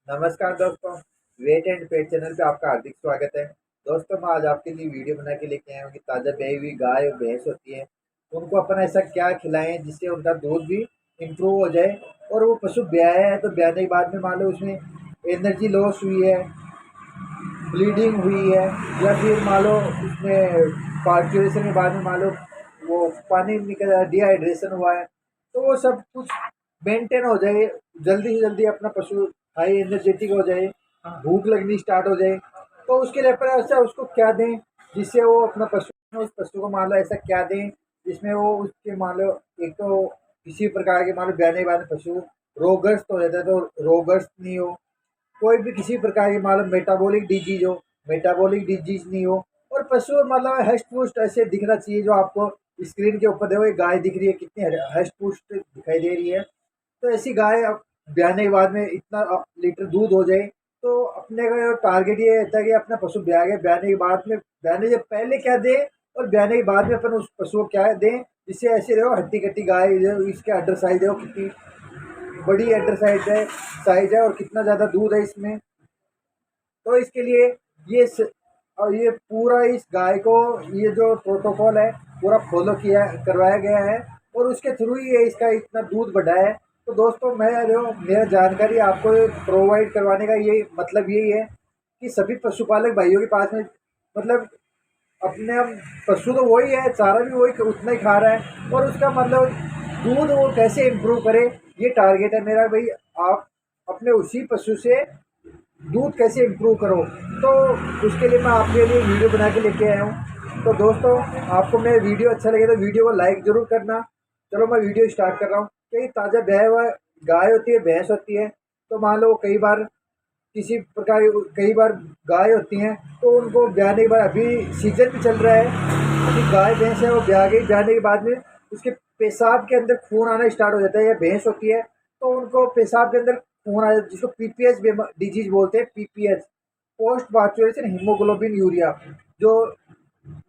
नमस्कार दोस्तों, wait and pet channel पे आपका हार्दिक स्वागत है। दोस्तों, मैं आज आपके लिए वीडियो बना के लेके आया हूँ कि ताज़ा ब्याई हुई गाय और भैंस होती है, उनको अपन ऐसा क्या खिलाएं जिससे उनका दूध भी इम्प्रूव हो जाए। और वो पशु ब्याया है तो ब्याने के बाद में मान लो उसमें एनर्जी लॉस हुई है, ब्लीडिंग हुई है, या फिर मान लो उसमें पार्चुरेशन के बाद में मान लो वो पानी निकल डिहाइड्रेशन हुआ है, तो वो सब कुछ मेंटेन हो जाए, जल्दी से जल्दी अपना पशु हाई एनर्जेटिक हो जाए, भूख लगनी स्टार्ट हो जाए। तो उसके लिए पर ऐसा उसको क्या दें जिससे वो अपना पशु, उस पशु को मान लो ऐसा क्या दें जिसमें वो उसके मान लो एक तो किसी प्रकार के मान लो बयाने के बाद में पशु रोगग्रस्त हो जाता है तो रोगग्रस्त नहीं हो, कोई भी किसी प्रकार की मान लो मेटाबॉलिक डिजीज नहीं हो, और पशु मतलब हष्ट पुष्ट ऐसे दिखना चाहिए जो आपको स्क्रीन के ऊपर देखो, एक गाय दिख रही है कितनी हष्ट पुष्ट दिखाई दे रही है। तो ऐसी गाय अब ब्याने के बाद में इतना लीटर दूध हो जाए, तो अपने का टारगेट ये रहता है कि अपना पशु ब्याह गया, ब्याने के बाद में ब्याने से पहले क्या दें और ब्याने के बाद में अपन उस पशु को क्या दें जिससे ऐसे देखो हट्टी कट्टी गाय, इसके अड्डर साइज देखो कितनी बड़ी अड्डर साइज है और कितना ज़्यादा दूध है इसमें। तो इसके लिए और ये पूरा इस गाय को ये जो प्रोटोकॉल है पूरा फॉलो किया करवाया गया है, और उसके थ्रू ही ये इसका इतना दूध बढ़ा है। तो दोस्तों, मैं जो मेरा जानकारी आपको प्रोवाइड करवाने का ये मतलब यही है कि सभी पशुपालक भाइयों के पास में मतलब अपने अब पशु तो वही है, चारा भी वही उतना ही खा रहा है, और उसका मतलब दूध वो कैसे इम्प्रूव करे, ये टारगेट है मेरा भाई। आप अपने उसी पशु से दूध कैसे इम्प्रूव करो, तो उसके लिए मैं आपके लिए वीडियो बना के लेके आया हूँ। तो दोस्तों, आपको मेरा वीडियो अच्छा लगे तो वीडियो को लाइक ज़रूर करना। चलो मैं वीडियो स्टार्ट कर रहा हूँ। कई ताज़ा ब्याह हुआ गाय होती है, भैंस होती है, तो मान लो कई बार किसी प्रकार कई बार गाय होती हैं तो उनको ब्याने के बाद, अभी सीजन भी चल रहा है, अभी गाय भैंस है वो ब्याह गई, ब्याने के बाद में उसके पेशाब के अंदर खून आना स्टार्ट हो जाता है, या भैंस होती है तो उनको पेशाब के अंदर खून आ जाता है, जिसको पीपीएस डिजीज बोलते हैं, PPS post parturition haemoglobin urea. जो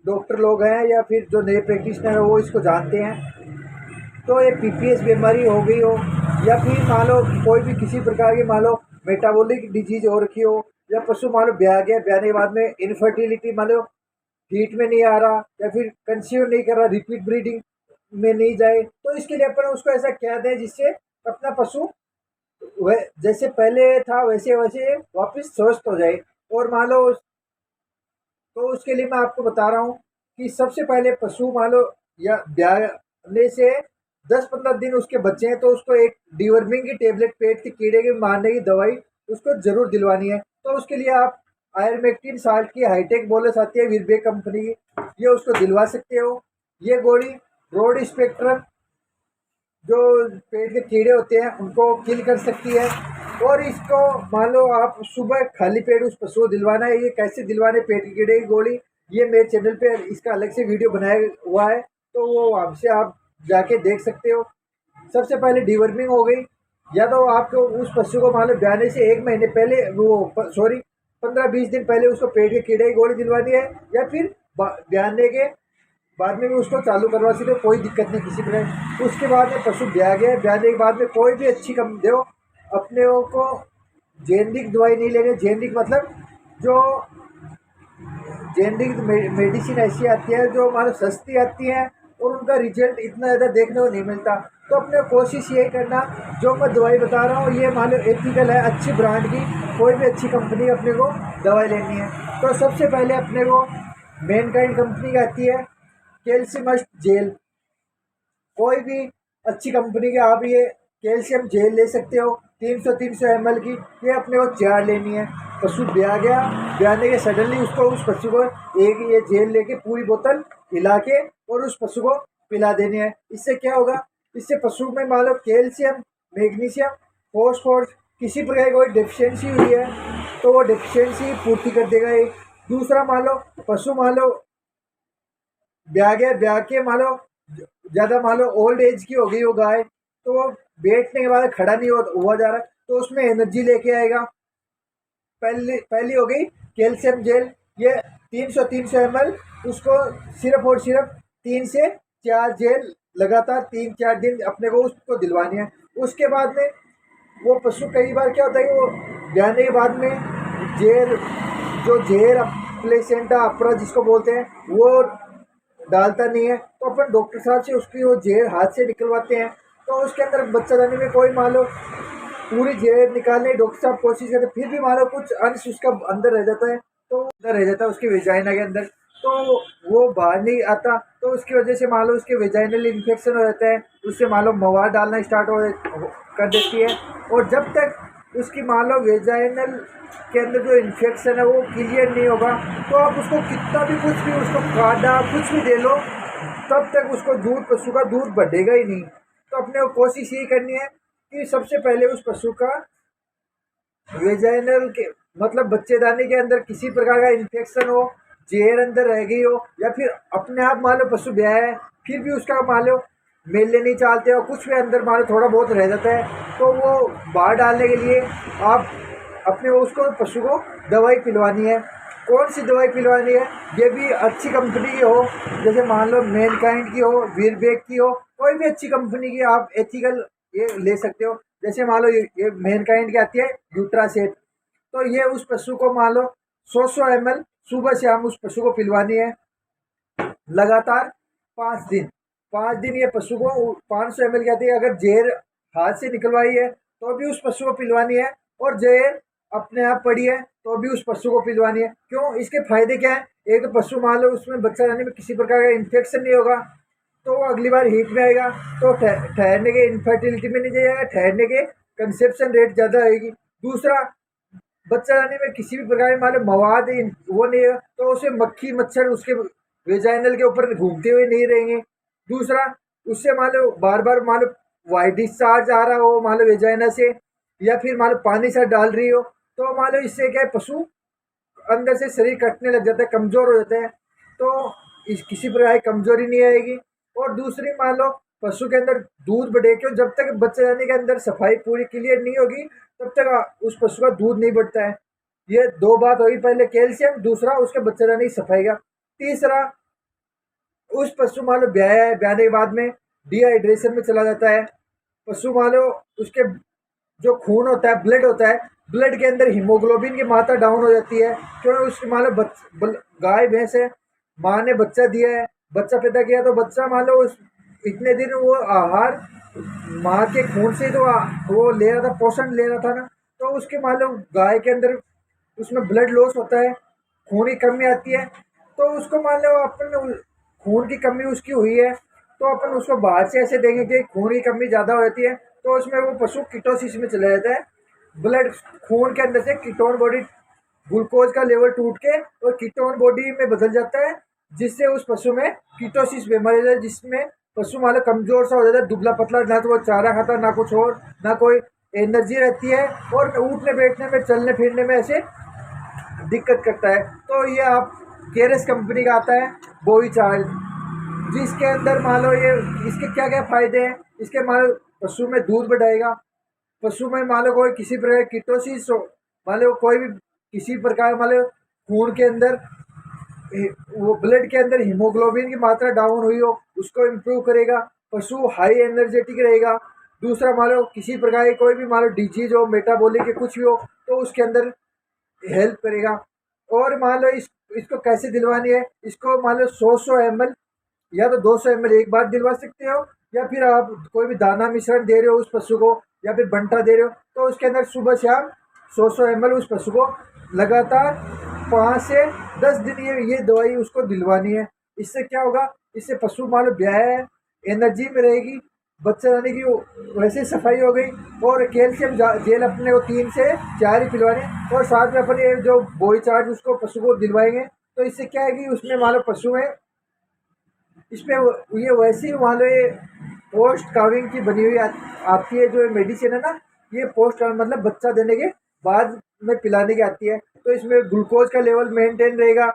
डॉक्टर लोग हैं या फिर जो नए प्रैक्टिशनर है वो इसको जानते हैं। तो ये पीपीएस बीमारी हो गई हो, या फिर मान लो कोई भी किसी प्रकार की मान लो मेटाबॉलिक डिजीज हो रखी हो, या पशु मान लो ब्याह गया, ब्याने के बाद में इनफर्टिलिटी मान लो हीट में नहीं आ रहा, या फिर कंसीव नहीं कर रहा, रिपीट ब्रीडिंग में नहीं जाए, तो इसके लिए अपन उसको ऐसा क्या दें जिससे अपना पशु वह जैसे पहले था वैसे वैसे वापस स्वस्थ हो जाए। और मान लो तो उसके लिए मैं आपको बता रहा हूँ कि सबसे पहले पशु मान लो या ब्याने से 10-15 दिन उसके बच्चे हैं तो उसको एक डिवर्मिंग की टेबलेट, पेट के कीड़े के मारने की दवाई उसको जरूर दिलवानी है। तो उसके लिए आप आयरमेक्टिन साल्ट की हाईटेक बोलस आती है विरबे कंपनी की, ये उसको दिलवा सकते हो। ये गोली ब्रॉड स्पेक्ट्रम जो पेट के कीड़े होते हैं उनको किल कर सकती है। और इसको मान लो आप सुबह खाली पेट उस पशु को दिलवाना है। ये कैसे दिलवाने पेट के कीड़े की गोली, ये मेरे चैनल पे इसका अलग से वीडियो बनाया हुआ है, तो वो वहाँ से आप जाके देख सकते हो। सबसे पहले डिवर्मिंग हो गई, या तो आपको उस पशु को मान लो ब्याने से 1 महीने पहले वो सॉरी 15-20 दिन पहले उसको पेट के कीड़े की गोली दिलवानी है, या फिर ब्याने के बाद में भी उसको चालू करवा सकते हो, कोई दिक्कत नहीं किसी प्रकार। उसके बाद में पशु ब्याह गया, ब्याने के बाद में कोई भी अच्छी कम दो अपने को। जेनरिक दवाई नहीं लेंगे, जेनरिक मतलब जो जेनरिक मेडिसिन ऐसी आती है जो मान लो सस्ती आती है और उनका रिजल्ट इतना ज़्यादा देखने को नहीं मिलता। तो अपने कोशिश ये करना, जो मैं दवाई बता रहा हूँ ये मान लो एथिकल है, अच्छी ब्रांड की, कोई भी अच्छी कंपनी अपने को दवाई लेनी है। तो सबसे पहले अपने को मैनकाइंड कंपनी की आती है कैल्शियमस्ट जेल, कोई भी अच्छी कंपनी के आप ये कैल्शियम जेल ले सकते हो, 300 की। ये अपने को 4 लेनी है। पशु ब्याह गया, ब्याने के सडनली उसको उस पशु को एक ये जेल लेके पूरी बोतल हिला के और उस पशु को पिला देनी है। इससे क्या होगा, इससे पशु में मान लो कैल्शियम, मैग्नीशियम, फॉस्फोरस किसी प्रकार की कोई डेफिशिएंसी हुई है तो वो डेफिशिएंसी पूर्ति कर देगा ये। दूसरा मान लो पशु मान लो ब्याह गया, ब्याह के मान लो ज़्यादा मान लो ओल्ड एज की हो गई वो गाय, तो वो बैठने के बाद खड़ा नहीं हुआ जा रहा, तो उसमें एनर्जी लेके आएगा। पहली पहली हो गई कैल्शियम जेल, ये 300 उसको सिर्फ और सिर्फ 3 से 4 जेल लगातार 3-4 दिन अपने को उसको दिलवानी है। उसके बाद में वो पशु कई बार क्या होता है कि वो ब्याने के बाद में जेर जो जेर प्लेसेंटा अपरा जिसको बोलते हैं वो डालता नहीं है, तो अपन डॉक्टर साहब से उसकी वो जेर हाथ से निकलवाते हैं। तो उसके अंदर बच्चा दानी में कोई मान लो पूरी जेर निकालने डॉक्टर साहब कोशिश करते, फिर भी मान लो कुछ अंश उसका अंदर रह जाता है, तो अंदर रह जाता है उसकी वेजाइना के अंदर, तो वो बाहर नहीं आता। तो उसकी वजह से मान लो उसके वेजाइनल इन्फेक्शन हो जाता है, उससे मान लो मवाद डालना स्टार्ट कर देती है। और जब तक उसकी मान लो वेजाइनल के अंदर जो इन्फेक्शन है वो क्लियर नहीं होगा, तो आप उसको कितना भी कुछ भी उसको काढ़ा कुछ भी दे लो, तब तक उसको दूध पशु का दूध बढ़ेगा ही नहीं। तो अपने को कोशिश यही करनी है कि सबसे पहले उस पशु का वेजाइनल के मतलब बच्चेदानी के अंदर किसी प्रकार का इन्फेक्शन हो, जेर अंदर रह गई हो, या फिर अपने आप मान लो पशु ब्याह है फिर भी उसका मान लो मेले नहीं चालते हो, कुछ भी अंदर मान लो थोड़ा बहुत रह जाता है, तो वो बाहर डालने के लिए आप अपने उसको पशु को दवाई पिलवानी है। कौन सी दवाई पिलवानी है, ये भी अच्छी कंपनी की हो, जैसे मान लो मैनकाइंड की हो, वीरबैग की हो, कोई भी अच्छी कंपनी की आप एथिकल ये ले सकते हो। जैसे मान लो ये मैनकाइंड की आती है यूट्रासेट, तो ये उस पशु को मान लो 100 ml सुबह शाम उस पशु को पिलवानी है लगातार 5 दिन। 5 दिन ये पशु को 500 ml की आती है। अगर जेर हाथ से निकलवाई है तो भी उस पशु को पिलवानी है, और जेर अपने आप पड़ी है तो भी उस पशु को पिलवानी है। क्यों, इसके फायदे क्या है, एक तो पशु मान लो उसमें बच्चा रहने में किसी प्रकार का इन्फेक्शन नहीं होगा, तो वो अगली बार हीट में आएगा, तो ठहरने के इनफर्टिलिटी में नहीं जाएगा, ठहरने के कंसेप्शन रेट ज़्यादा आएगी। दूसरा, बच्चा रहने में किसी भी प्रकार मान लो मवाद वो नहीं है, तो उसे मक्खी मच्छर उसके वेजाइनल के ऊपर घूमते हुए नहीं रहेंगे। दूसरा, उससे मान लो बार बार मान लो वाइट डिस्चार्ज आ रहा हो मान लो वेजाइना से, या फिर मान लो पानी से डाल रही हो, तो मान लो इससे क्या है पशु अंदर से शरीर कटने लग जाता है, कमज़ोर हो जाता है, तो इस किसी प्रकार की कमजोरी नहीं आएगी। और दूसरी मान लो पशु के अंदर दूध बढ़े, क्यों, जब तक बच्चे जाने के अंदर सफाई पूरी क्लियर नहीं होगी तब तक उस पशु का दूध नहीं बढ़ता है। ये दो बात हुई, पहले कैल्शियम, दूसरा उसके बच्चे जाने की सफाई का। तीसरा, उस पशु मान लो ब्याह है, ब्याने के बाद में डिहाइड्रेशन में चला जाता है पशु, मान लो उसके जो खून होता है, ब्लड होता है, ब्लड के अंदर हीमोग्लोबिन की मात्रा डाउन हो जाती है। क्योंकि उसकी मान लो गाय भैंस है, माँ ने बच्चा दिया है, बच्चा पैदा किया, तो बच्चा मान लो उस इतने दिन वो आहार माँ के खून से तो वो ले रहा था, पोषण ले रहा था ना, तो उसके मान लो गाय के अंदर उसमें ब्लड लॉस होता है, खून की कमी आती है, तो उसको मान लो अपन खून की कमी उसकी हुई है, तो अपन उसको बाहर से ऐसे देंगे कि खून की कमी ज़्यादा हो जाती है, तो उसमें वो पशु कीटोसिस में चला जाता है। ब्लड खून के अंदर से कीटोन बॉडी, ग्लूकोज का लेवल टूट के और कीटोन बॉडी में बदल जाता है, जिससे उस पशु में कीटोसिस बीमारी है, जिसमें पशु मान लो कमजोर सा हो जाता है, दुबला पतला, ना तो वो चारा खाता, ना कुछ और, ना कोई एनर्जी रहती है, और उठने बैठने में चलने फिरने में ऐसे दिक्कत करता है। तो ये आप केरस कंपनी का आता है बोई चार्ज, जिसके अंदर मान लो ये इसके क्या क्या फायदे हैं, इसके मान लो पशु में दूध बढ़ाएगा, पशु में मान लो कोई किसी प्रकार कीटोसिस हो, मान लो कोई भी किसी प्रकार मान लो खून के अंदर वो ब्लड के अंदर हीमोग्लोबिन की मात्रा डाउन हुई हो, उसको इम्प्रूव करेगा, पशु हाई एनर्जेटिक रहेगा। दूसरा, मान लो किसी प्रकार की कोई भी मान लो डिजीज हो, मेटाबॉलिक के कुछ भी हो, तो उसके अंदर हेल्प करेगा। और मान लो इसको कैसे दिलवानी है, इसको मान लो 100 ml या तो 200 ml एक बार दिलवा सकते हो, या फिर आप कोई भी दाना मिश्रण दे रहे हो उस पशु को, या फिर बंटा दे रहे हो, तो उसके अंदर सुबह शाम 100 ml उस पशु को लगातार 5 से 10 दिन ये दवाई उसको दिलवानी है। इससे क्या होगा, इससे पशु मान लो ब्याह है, एनर्जी में रहेगी, बच्चा जाने की वैसे सफाई हो गई, और कैल्शियम जेल अपने को 3 से 4 ही पिलवाने, और साथ में अपन ये जो बोई चार्ज उसको पशु को दिलवाएंगे, तो इससे क्या है कि उसमें मान लो पशु में इसमें ये वैसी मान लो ये पोस्ट काविंग की बनी हुई आती है जो मेडिसिन है ना, ये पोस्ट मतलब बच्चा देने के बाद में पिलाने की आती है, तो इसमें ग्लूकोज का लेवल मेंटेन रहेगा,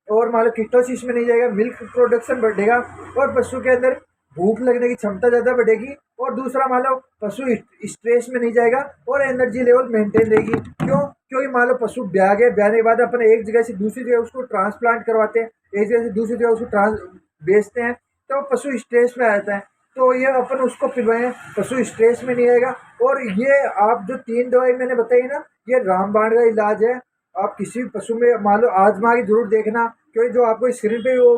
और मान लो कीटोसिस में नहीं जाएगा, मिल्क प्रोडक्शन बढ़ेगा, और पशु के अंदर भूख लगने की क्षमता ज़्यादा बढ़ेगी। और दूसरा, मान लो पशु स्ट्रेस में नहीं जाएगा, और एनर्जी लेवल मेंटेन रहेगी। क्यों, क्योंकि मान लो पशु ब्याह गए, ब्याहने के बाद अपन एक जगह से दूसरी जगह उसको ट्रांसप्लांट करवाते हैं, एक जगह से दूसरी जगह उसको बेचते हैं, तो पशु स्ट्रेस में आ जाता है, तो ये अपन उसको पिलवाएं, पशु स्ट्रेस में नहीं आएगा। और ये आप जो 3 दवाई मैंने बताई ना, ये रामबाण का इलाज है। आप किसी पशु में मान लो आजमा के जरूर देखना, क्योंकि जो आपको स्क्रीन पे वो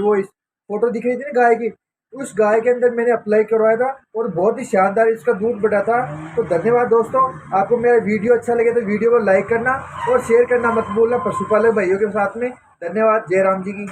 वो फोटो दिख रही थी ना गाय की, उस गाय के अंदर मैंने अप्लाई करवाया था और बहुत ही शानदार इसका दूध बढ़ा था। तो धन्यवाद दोस्तों। आपको मेरा वीडियो अच्छा लगे तो वीडियो को लाइक करना और शेयर करना मत भूलना पशुपालक भाइयों के साथ में। धन्यवाद। जय राम जी की।